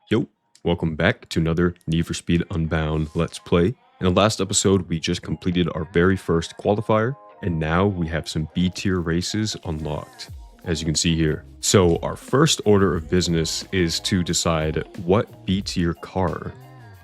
Yo, welcome back to another Need for Speed Unbound Let's Play. In the last episode, we just completed our very first qualifier, and now we have some B tier races unlocked, as you can see here. So our first order of business is to decide what B tier car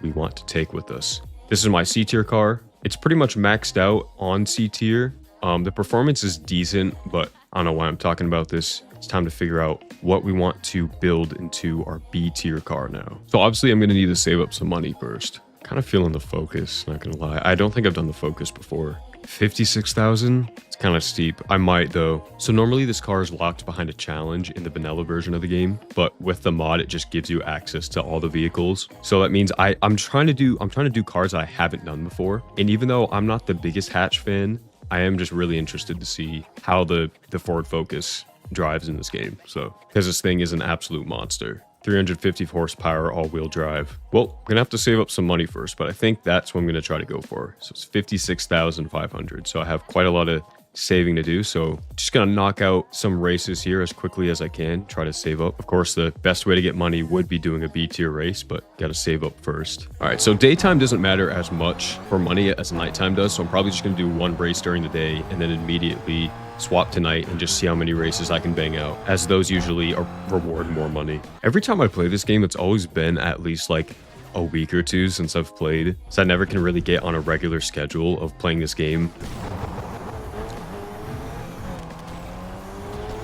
we want to take with us. This is my C tier car. It's pretty much maxed out on C tier. The performance is decent, but I don't know why I'm talking about this. It's time to figure out what we want to build into our B tier car now. So obviously I'm going to need to save up some money first. Kind of feeling the Focus, not going to lie. I don't think I've done the Focus before. 56,000? It's kind of steep. I might though. So normally this car is locked behind a challenge in the vanilla version of the game, but with the mod it just gives you access to all the vehicles. So that means I'm trying to do cars that I haven't done before. And even though I'm not the biggest hatch fan, I am just really interested to see how the Ford Focus drives in this game. So, because this thing is an absolute monster. 350 horsepower all-wheel drive. Well, I'm gonna have to save up some money first, but I think that's what I'm gonna try to go for. So it's 56,500. So I have quite a lot of saving to do. So just gonna knock out some races here as quickly as I can, try to save up. Of course, the best way to get money would be doing a B tier race, but gotta save up first. All right, so daytime doesn't matter as much for money as nighttime does. So I'm probably just gonna do one race during the day and then immediately swap to night and just see how many races I can bang out, as those usually reward more money. Every time I play this game, it's always been at least like a week or two since I've played. So I never can really get on a regular schedule of playing this game.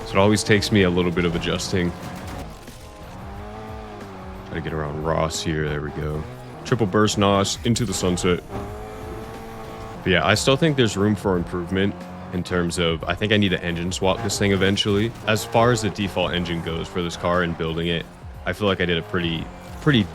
So it always takes me a little bit of adjusting. Try to get around Ross here. There we go. Triple burst NOS into the sunset. But yeah, I still think there's room for improvement in terms of, I think I need to engine swap this thing eventually. As far as the default engine goes for this car and building it, I feel like I did a pretty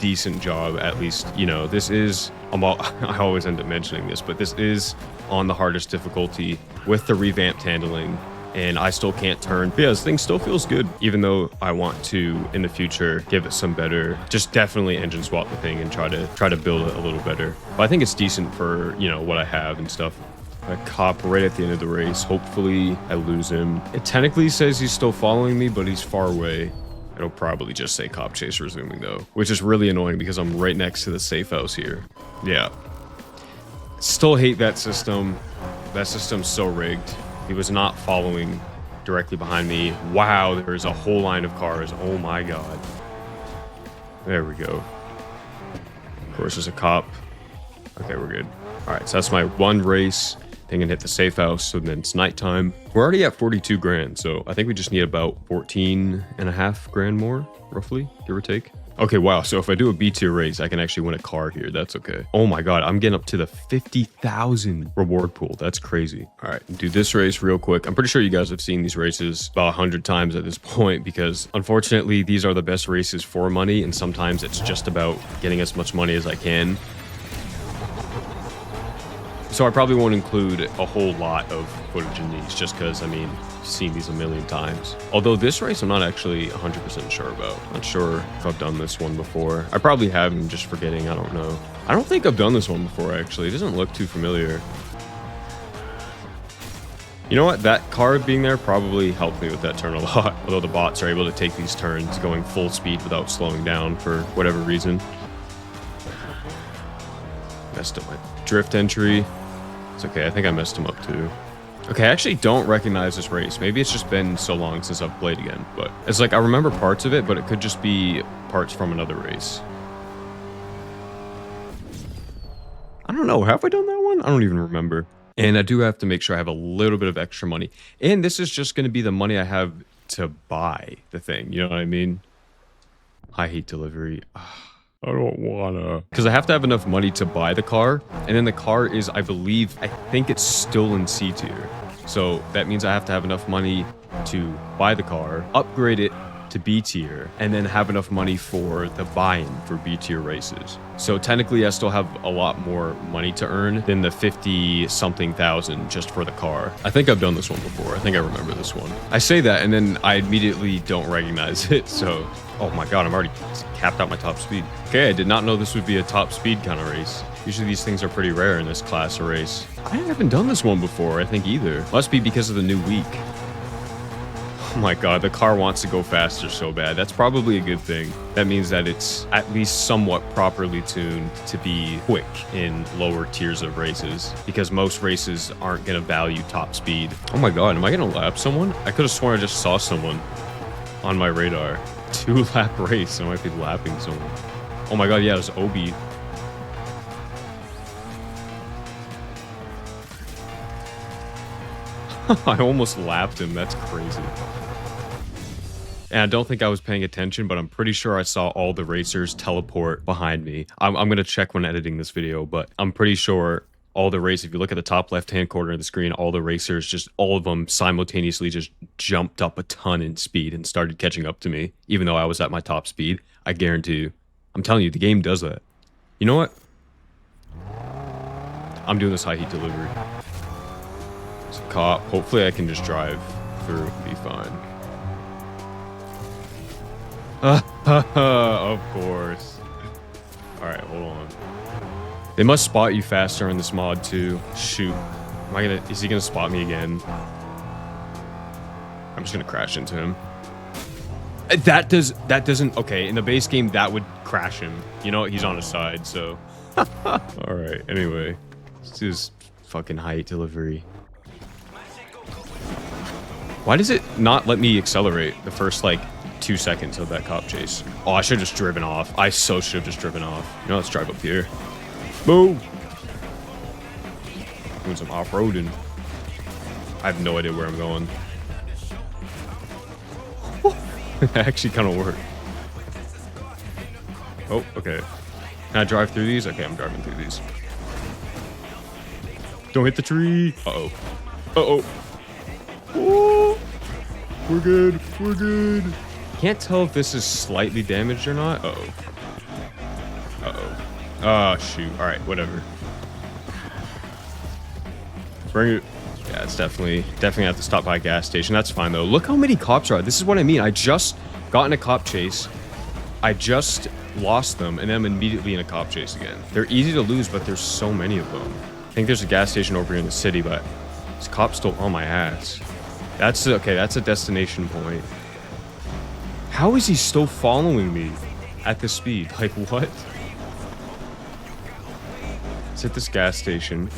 decent job, at least. You know, this is, I always end up mentioning this, but this is on the hardest difficulty with the revamped handling, and I still can't turn. But yeah, this thing still feels good, even though I want to, in the future, give it some better, just definitely engine swap the thing and try to build it a little better. But I think it's decent for, you know, what I have and stuff. A cop right at the end of the race. Hopefully I lose him. It technically says he's still following me, but he's far away. It'll probably just say cop chase resuming though, which is really annoying because I'm right next to the safe house here. Yeah. Still hate that system. That system's so rigged. He was not following directly behind me. Wow, there's a whole line of cars. Oh my god. There we go. Of course, there's a cop. Okay, we're good. All right, so that's my one race. Then can hit the safe house, so then it's nighttime. We're already at 42 grand, so I think we just need about 14.5 grand more, roughly, give or take. Okay, wow, so if I do a B tier race, I can actually win a car here. That's okay. Oh my god, I'm getting up to the 50,000 reward pool. That's crazy. All right, do this race real quick. I'm pretty sure you guys have seen these races about 100 times at this point, because unfortunately, these are the best races for money, and sometimes it's just about getting as much money as I can. So I probably won't include a whole lot of footage in these, just because, I mean, I've seen these a million times. Although this race I'm not actually 100% sure about. Not sure if I've done this one before. I probably have, I'm just forgetting, I don't know. I don't think I've done this one before, actually. It doesn't look too familiar. You know what? That car being there probably helped me with that turn a lot. Although the bots are able to take these turns going full speed without slowing down for whatever reason. Messed up my drift entry. It's okay, I think I messed him up too. Okay, I actually don't recognize this race. Maybe it's just been so long since I've played again, but it's like I remember parts of it, but it could just be parts from another race. I don't know, have I done that one? I don't even remember. And I do have to make sure I have a little bit of extra money. And this is just going to be the money I have to buy the thing, you know what I mean? I hate delivery. I don't wanna. Because I have to have enough money to buy the car. And then the car is, I think it's still in C tier. So that means I have to have enough money to buy the car, upgrade it to B tier, and then have enough money for the buy-in for B tier races. So technically I still have a lot more money to earn than the 50-something thousand just for the car. I think I've done this one before. I think I remember this one. I say that and then I immediately don't recognize it, so... Oh my god, I'm already capped out my top speed. Okay, I did not know this would be a top speed kind of race. Usually these things are pretty rare in this class of race. I haven't done this one before, I think, either. Must be because of the new week. Oh my god, the car wants to go faster so bad. That's probably a good thing. That means that it's at least somewhat properly tuned to be quick in lower tiers of races, because most races aren't going to value top speed. Oh my god, am I going to lap someone? I could have sworn I just saw someone on my radar. 2-lap race. I might be lapping someone. Oh my god, yeah, it was Obi. I almost lapped him. That's crazy. And I don't think I was paying attention, but I'm pretty sure I saw all the racers teleport behind me. I'm going to check when editing this video, but I'm pretty sure all the racers, if you look at the top left-hand corner of the screen, all the racers, just all of them simultaneously just jumped up a ton in speed and started catching up to me, even though I was at my top speed. I guarantee you. I'm telling you, the game does that. You know what? I'm doing this high heat delivery. It's a cop. Hopefully I can just drive through and be fine. Of course. Alright, hold on. They must spot you faster in this mod too. Shoot. Is he gonna spot me again? I'm just gonna crash into him. That doesn't, okay, in the base game that would crash him. You know, he's on his side, so. Alright, anyway. Let's do this fucking height delivery. Why does it not let me accelerate the first, like, 2 seconds of that cop chase? Oh, I should have just driven off. I so should have just driven off. You know, let's drive up here. Boom! Doing some off-roading. I have no idea where I'm going. That actually kind of worked. Oh, okay. Can I drive through these? Okay, I'm driving through these. Don't hit the tree! Uh-oh. Uh-oh. Ooh, we're good. We're good. Can't tell if this is slightly damaged or not. Uh-oh. Uh-oh. Oh, shoot. All right, whatever. Bring it. Yeah, it's definitely have to stop by a gas station. That's fine, though. Look how many cops are. This is what I mean. I just got in a cop chase. I just lost them, and then I'm immediately in a cop chase again. They're easy to lose, but there's so many of them. I think there's a gas station over here in the city, but this cop's still on my ass. That's okay. That's a destination point. How is he still following me at this speed? Like, what? Let's hit this gas station.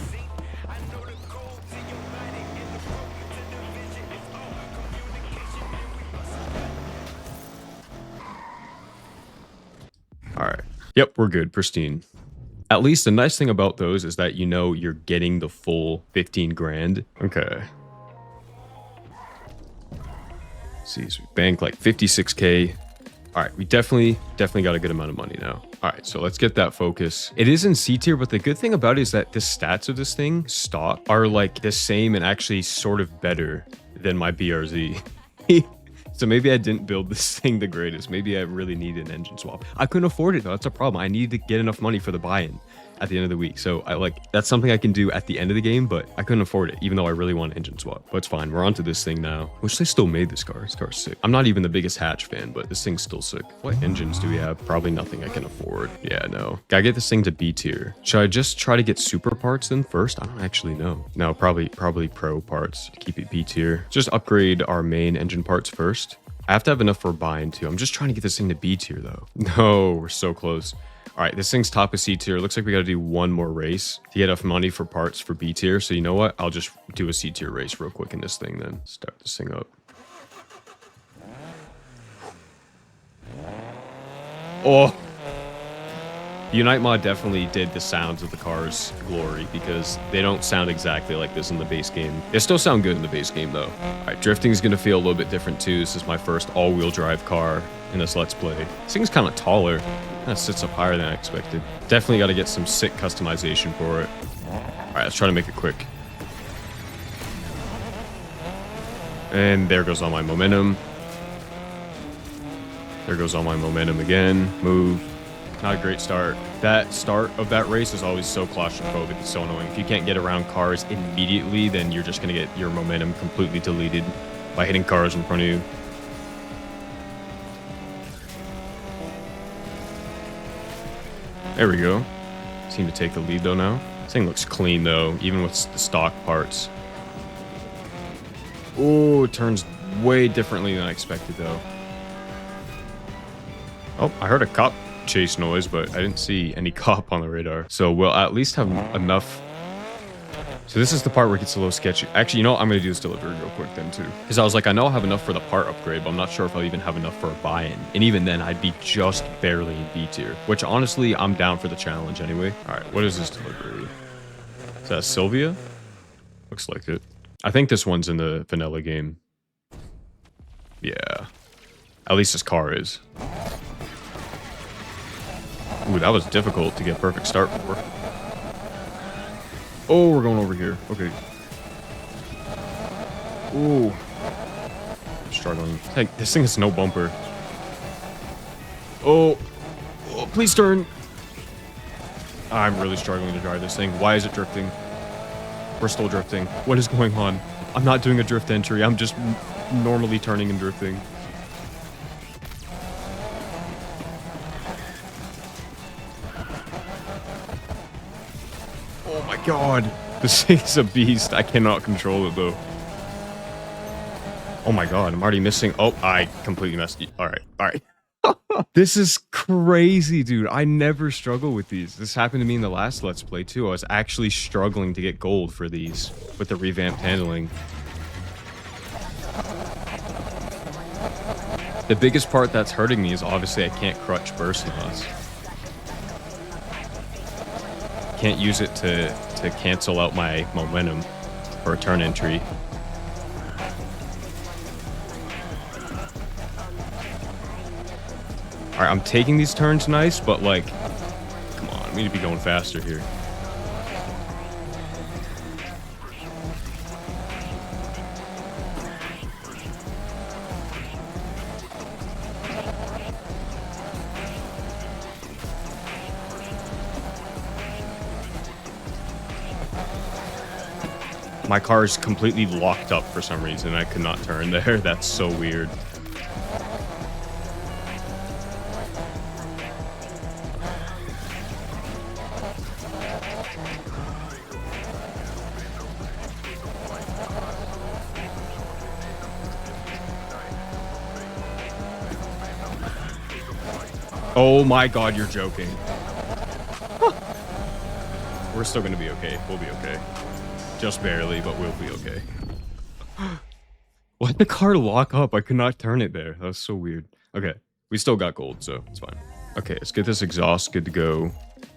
All right. Yep, we're good. Pristine. At least the nice thing about those is that you know you're getting the full 15 grand. Okay. See, so we banked like 56K. All right, we definitely got a good amount of money now. All right, so let's get that focus. It is in C tier, but the good thing about it is that the stats of this thing, stock, are like the same and actually sort of better than my BRZ. So maybe I didn't build this thing the greatest. Maybe I really needed an engine swap. I couldn't afford it though. That's a problem. I needed to get enough money for the buy-in at the end of the week. So that's something I can do at the end of the game, but I couldn't afford it, even though I really want an engine swap. But it's fine. We're onto this thing now. Wish they still made this car. This car's sick. I'm not even the biggest hatch fan, but this thing's still sick. What engines do we have? Probably nothing I can afford. Yeah, no. Gotta get this thing to B tier. Should I just try to get super parts then first? I don't actually know. No, probably pro parts. Keep it B tier. Just upgrade our main engine parts first. I have to have enough for buying too. I'm just trying to get this thing to B tier though. No, we're so close. All right, this thing's top of C tier. Looks like we got to do one more race to get enough money for parts for B tier. So you know what? I'll just do a C tier race real quick in this thing then. Start this thing up. Oh. The Unite mod definitely did the sounds of the car's glory because they don't sound exactly like this in the base game. They still sound good in the base game though. All right, drifting is going to feel a little bit different too. This is my first all-wheel drive car in this Let's Play. This thing's kind of taller. Kind of sits up higher than I expected. Definitely got to get some sick customization for it. All right, let's try to make it quick. And there goes all my momentum. There goes all my momentum again. Move. Not a great start. That start of that race is always so claustrophobic. It's so annoying. If you can't get around cars immediately, then you're just going to get your momentum completely deleted by hitting cars in front of you. There we go. Seem to take the lead though now. This thing looks clean though, even with the stock parts. Oh, it turns way differently than I expected, though. Oh, I heard a cop chase noise, but I didn't see any cop on the radar. So we'll at least have enough. So this is the part where it gets a little sketchy. Actually, you know, I'm going to do this delivery real quick then, too. Because I was like, I know I'll have enough for the part upgrade, but I'm not sure if I'll even have enough for a buy-in. And even then, I'd be just barely in B tier. Which, honestly, I'm down for the challenge anyway. All right, what is this delivery? Is that Sylvia? Looks like it. I think this one's in the vanilla game. Yeah. At least this car is. Ooh, that was difficult to get perfect start for. Oh, we're going over here. Okay. Ooh. Struggling. Hey, this thing has no bumper. Oh. Oh, please turn. I'm really struggling to drive this thing. Why is it drifting? We're still drifting. What is going on? I'm not doing a drift entry. I'm just normally turning and drifting. Oh my god. This thing's a beast. I cannot control it though. Oh my god, I'm already missing. Oh, I completely messed it. Alright, alright. This is crazy, dude. I never struggle with these. This happened to me in the last Let's Play too. I was actually struggling to get gold for these with the revamped handling. The biggest part that's hurting me is obviously I can't crutch burst loss. Can't use it to cancel out my momentum for a turn entry. Alright, I'm taking these turns nice, but like, come on, we need to be going faster here. My car is completely locked up for some reason. I could not turn there. That's so weird. Oh my god, you're joking. We're still gonna be okay. We'll be okay. Just barely, but we'll be okay. Why'd the car lock up? I could not turn it there. That was so weird. Okay, we still got gold, so it's fine. Okay, let's get this exhaust good to go.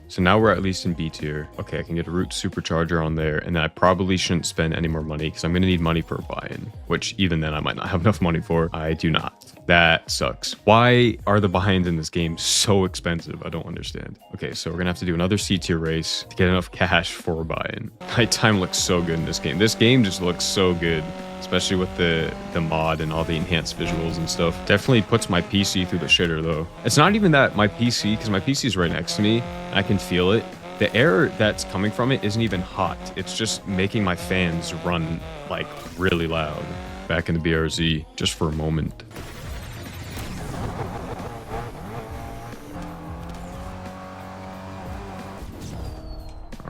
So now we're at least in B tier. Okay, I can get a root supercharger on there, and then I probably shouldn't spend any more money because I'm going to need money for a buy-in, which even then I might not have enough money for. I do not. That sucks. Why are the buy-ins in this game so expensive? I don't understand. Okay, so we're going to have to do another C tier race to get enough cash for a buy-in. My time looks so good in this game. This game just looks so good, especially with the mod and all the enhanced visuals and stuff. Definitely puts my PC through the shitter though. It's not even that my PC, because my PC is right next to me, and I can feel it. The air that's coming from it isn't even hot. It's just making my fans run like really loud. Back in the BRZ, just for a moment.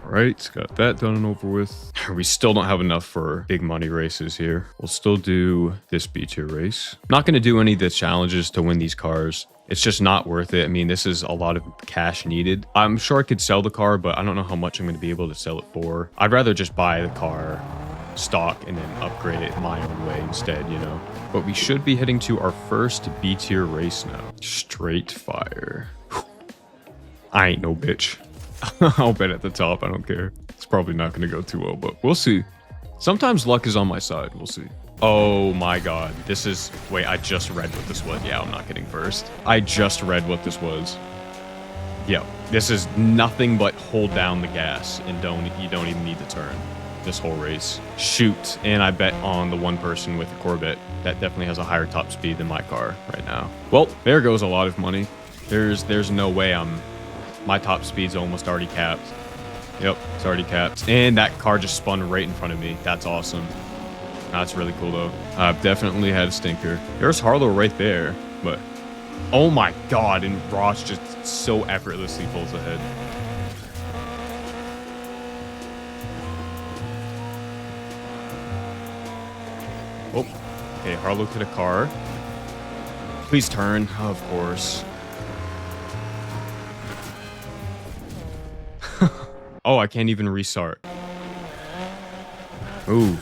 Alright, got that done and over with. We still don't have enough for big money races here. We'll still do this B tier race. Not going to do any of the challenges to win these cars. It's just not worth it. I mean, this is a lot of cash needed. I'm sure I could sell the car, but I don't know how much I'm going to be able to sell it for. I'd rather just buy the car stock and then upgrade it my own way instead, you know? But we should be heading to our first B tier race now. Straight fire. I ain't no bitch. I'll bet at the top. I don't care. It's probably not going to go too well, but we'll see. Sometimes luck is on my side. We'll see. Oh my god. This is... Wait, I just read what this was. Yeah, I'm not getting first. I just read what this was. Yep. This is nothing but hold down the gas and you don't even need to turn this whole race. Shoot. And I bet on the one person with the Corvette that definitely has a higher top speed than my car right now. Well, there goes a lot of money. There's no way my top speed's almost already capped. Yep, it's already capped. And that car just spun right in front of me. That's awesome. That's really cool, though. I've definitely had a stinker. There's Harlow right there, but... Oh my god, and Ross just so effortlessly pulls ahead. Oh, Okay, Harlow hit a car. Please turn. Of course. Oh, I can't even restart. Ooh.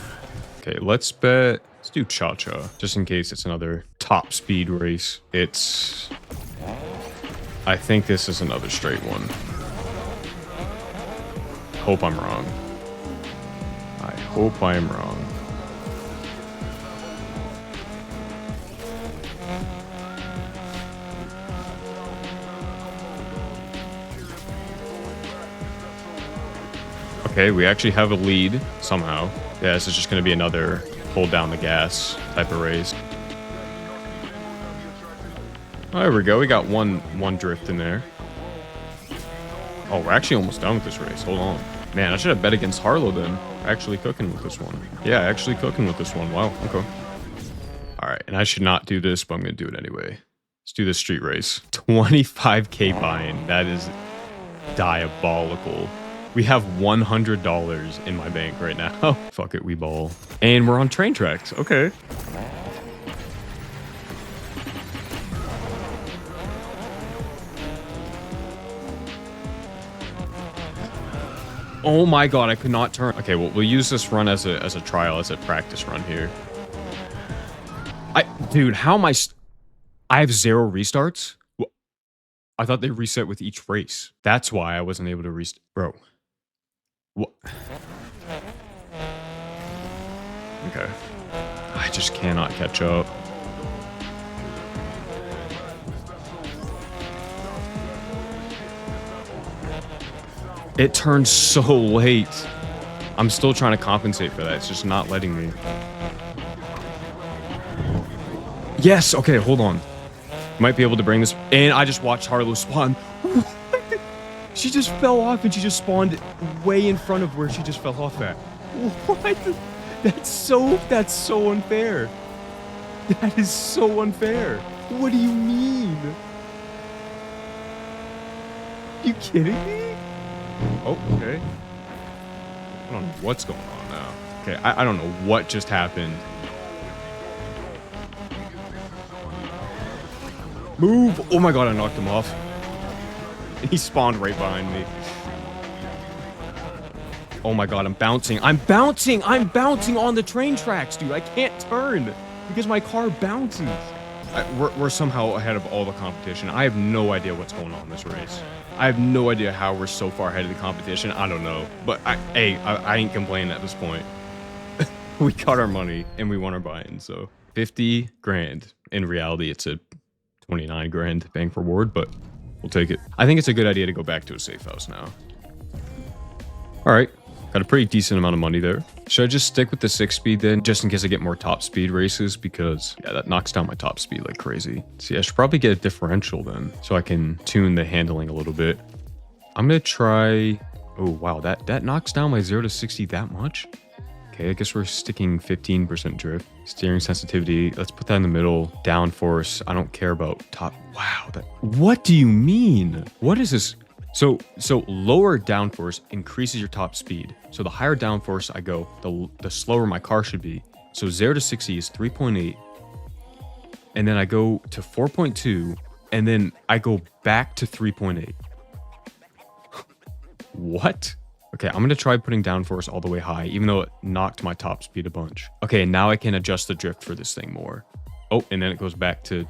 Okay, let's bet. Let's do Cha-Cha, just in case it's another top speed race. I think this is another straight one. Hope I'm wrong. I hope I am wrong. Okay, we actually have a lead somehow. Yeah, this is just going to be another hold down the gas type of race. Oh, there we go. We got one drift in there. Oh, we're actually almost done with this race. Hold on. Man, I should have bet against Harlow then. Actually cooking with this one. Yeah, actually cooking with this one. Wow, okay. All right, and I should not do this, but I'm going to do it anyway. Let's do this street race. 25K buy-in. That is diabolical. We have $100 in my bank right now. Fuck it, we ball. And we're on train tracks. Okay. Oh my god, I could not turn. Okay, well, we'll use this run as a trial, as a practice run here. Dude, how am I have 0 restarts? Well, I thought they reset with each race. That's why I wasn't able to restart. Bro. What? Okay. I just cannot catch up. It turned so late. I'm still trying to compensate for that. It's just not letting me. Yes. Okay, hold on. Might be able to bring this. And I just watched Harlow spawn. She just fell off and she just spawned way in front of where she just fell off at. What? That's so unfair. That is so unfair. What do you mean? You kidding me? Oh, okay. I don't know what's going on now. Okay, I don't know what just happened. Move! Oh my god, I knocked him off. He spawned right behind me. Oh my god, I'm bouncing. I'm bouncing on the train tracks, dude. I can't turn because my car bounces. We're somehow ahead of all the competition. I have no idea what's going on in this race. I have no idea how we're so far ahead of the competition. I don't know. But I ain't complaining at this point. We got our money and we won our buy-in. So 50 grand. In reality, it's a 29 grand bank reward, but we'll take it. I think it's a good idea to go back to a safe house now. All right. Got a pretty decent amount of money there. Should I just stick with the 6-speed then, just in case I get more top speed races? Because, yeah, that knocks down my top speed like crazy. See, I should probably get a differential then, so I can tune the handling a little bit. I'm going to try... Oh, wow, that knocks down my 0 to 60 that much? Okay, I guess we're sticking 15% drift. Steering sensitivity, let's put that in the middle. Downforce, I don't care about top... Wow, what do you mean? What is this? So lower downforce increases your top speed. So the higher downforce I go, the slower my car should be. So 0 to 60 is 3.8. And then I go to 4.2. And then I go back to 3.8. What? Okay, I'm going to try putting downforce all the way high, even though it knocked my top speed a bunch. Okay, now I can adjust the drift for this thing more. Oh, and then it goes back to...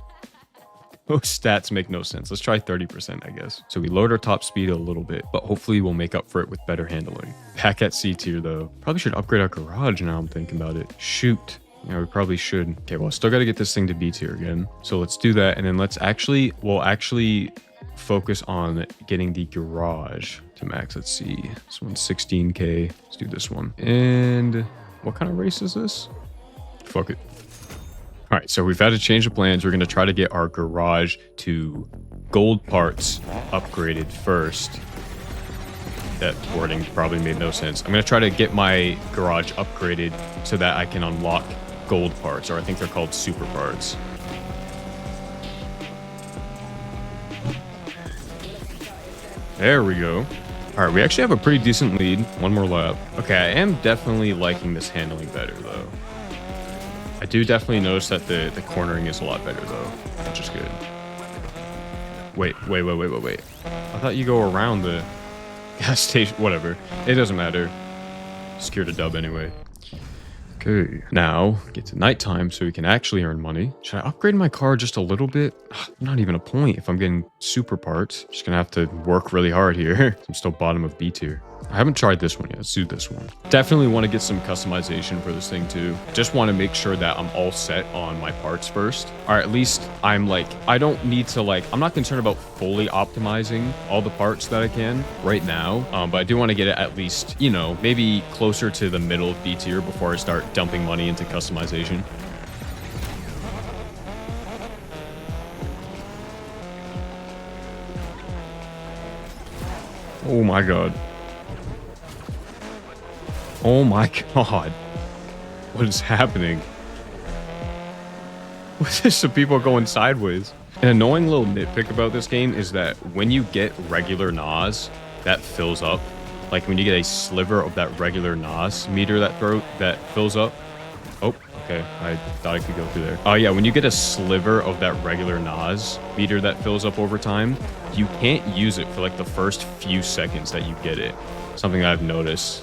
Those stats make no sense. Let's try 30%, I guess. So we lowered our top speed a little bit, but hopefully we'll make up for it with better handling. Back at C tier though. Probably should upgrade our garage now I'm thinking about it. Shoot. Yeah, we probably should. Okay, well, I still got to get this thing to B tier again. So let's do that. And then we'll actually focus on getting the garage to max. Let's see. This one's 16K. Let's do this one. And what kind of race is this? Fuck it. All right, so we've had to change the plans. We're going to try to get our garage to gold parts upgraded first. That wording probably made no sense. I'm going to try to get my garage upgraded so that I can unlock gold parts, or I think they're called super parts. There we go. All right, we actually have a pretty decent lead. One more lap. Okay, I am definitely liking this handling better, though. I do definitely notice that the cornering is a lot better though, which is good. Wait. I thought you go around the gas station. Whatever. It doesn't matter. Secured a dub anyway. Okay, now get to nighttime so we can actually earn money. Should I upgrade my car just a little bit? Not even a point if I'm getting super parts. Just gonna have to work really hard here. I'm still bottom of B tier. I haven't tried this one yet. Let's do this one. Definitely want to get some customization for this thing too. Just want to make sure that I'm all set on my parts first. Or at least I'm like, I don't need to like, I'm not concerned about fully optimizing all the parts that I can right now. But I do want to get it at least, you know, maybe closer to the middle of B tier before I start dumping money into customization. Oh my God. Oh my God. What is happening? What is some people going sideways? An annoying little nitpick about this game is that when you get regular NOS, that fills up. Like when you get a sliver of that regular NOS meter that fills up. Oh, okay. I thought I could go through there. Oh yeah, when you get a sliver of that regular NOS meter that fills up over time, you can't use it for like the first few seconds that you get it. Something that I've noticed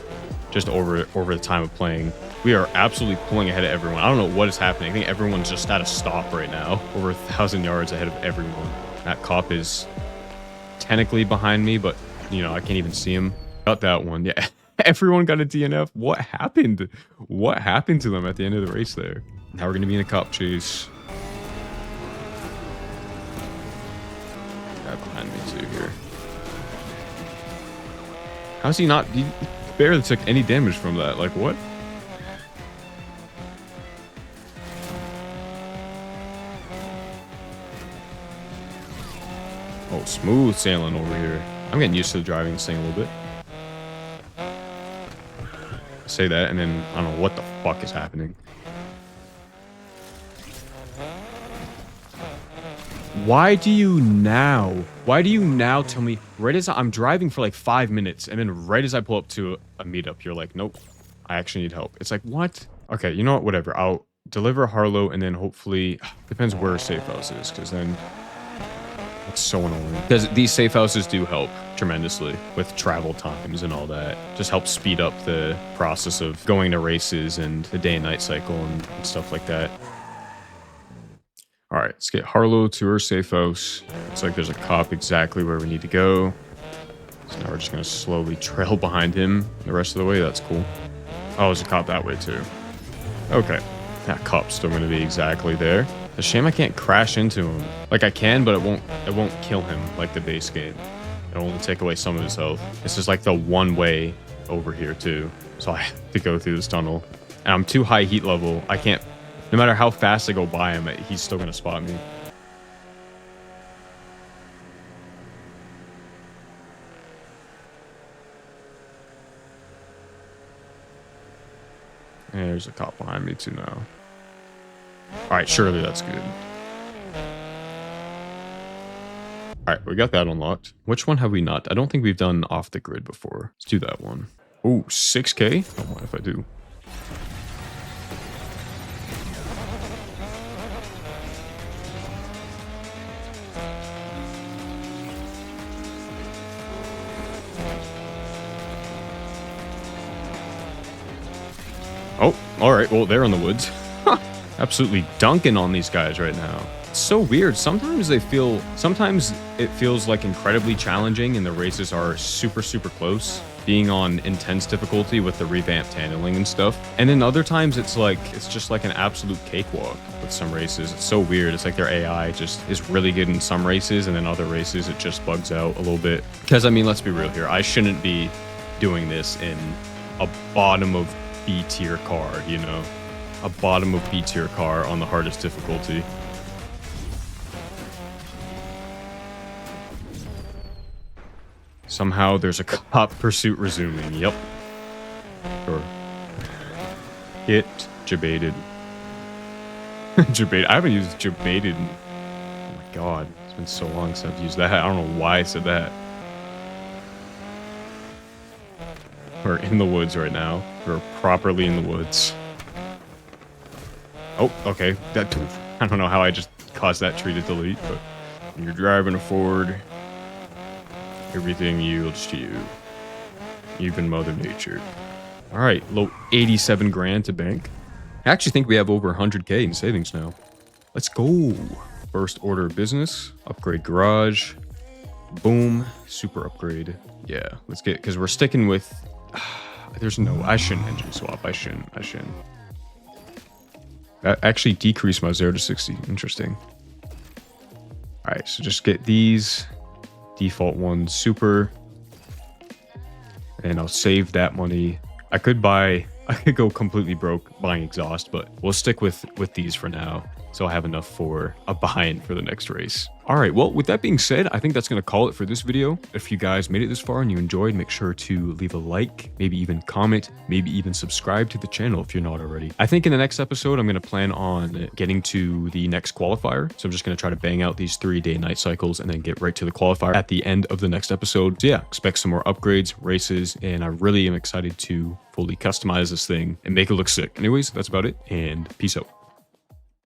just over the time of playing. We are absolutely pulling ahead of everyone. I don't know what is happening. I think everyone's just at a stop right now. Over 1,000 yards ahead of everyone. That cop is technically behind me, but, you know, I can't even see him. Got that one. Yeah, everyone got a DNF. What happened? What happened to them at the end of the race there? Now we're going to be in a cop chase. Guy behind me too here. How's he not... He barely took any damage from that. Like, what? Oh, smooth sailing over here. I'm getting used to driving this thing a little bit. Say that, and then I don't know what the fuck is happening. Why do you now tell me, right as I'm driving for like 5 minutes, and then right as I pull up to a meetup, you're like, nope, I actually need help. It's like, what? Okay, you know what? Whatever. I'll deliver Harlow, and then hopefully, depends where a safe house is, because then it's so annoying. Because these safe houses do help tremendously with travel times and all that. Just helps speed up the process of going to races and the day and night cycle and stuff like that. All right, let's get Harlow to her safe house. Looks like there's a cop exactly where we need to go. So now we're just going to slowly trail behind him the rest of the way. That's cool. Oh, there's a cop that way too. Okay. That cop's still going to be exactly there. It's a shame I can't crash into him. Like I can, but it won't kill him like the base game. It'll only take away some of his health. This is like the one way over here too. So I have to go through this tunnel. And I'm too high heat level. I can't... No matter how fast I go by him, he's still going to spot me. And there's a cop behind me too now. Alright, surely that's good. Alright, we got that unlocked. Which one have we not? I don't think we've done off the grid before. Let's do that one. Oh, 6K? Don't mind if I do. Oh, all right. Well, they're in the woods. Absolutely dunking on these guys right now. It's so weird. Sometimes it feels like incredibly challenging and the races are super, super close, being on intense difficulty with the revamped handling and stuff. And then other times it's just like an absolute cakewalk with some races. It's so weird. It's like their AI just is really good in some races and then other races it just bugs out a little bit. Because I mean, let's be real here. I shouldn't be doing this in a bottom of B tier car, you know, a bottom of B tier car on the hardest difficulty. Somehow there's a cop pursuit resuming. Yep. Sure. Get jebaited. Jebaited. I haven't used jebaited. Oh my god. It's been so long since I've used that. I don't know why I said that. We're in the woods right now. We're properly in the woods. Oh, okay. That I don't know how I just caused that tree to delete, but when you're driving a Ford, everything yields to you, even Mother Nature. All right, low 87 grand to bank. I actually think we have over 100K in savings now. Let's go. First order of business, upgrade garage. Boom, super upgrade. Yeah, let's get, because we're sticking with, there's no, I shouldn't engine swap. I shouldn't. That actually decreased my 0 to 60. Interesting. All right, so just get these default ones super, and I'll save that money. I could go completely broke buying exhaust, but we'll stick with these for now. So I have enough for a buy-in for the next race. All right, well, with that being said, I think that's going to call it for this video. If you guys made it this far and you enjoyed, make sure to leave a like, maybe even comment, maybe even subscribe to the channel if you're not already. I think in the next episode, I'm going to plan on getting to the next qualifier. So I'm just going to try to bang out these 3-day night cycles and then get right to the qualifier at the end of the next episode. So yeah, expect some more upgrades, races, and I really am excited to fully customize this thing and make it look sick. Anyways, that's about it, and peace out.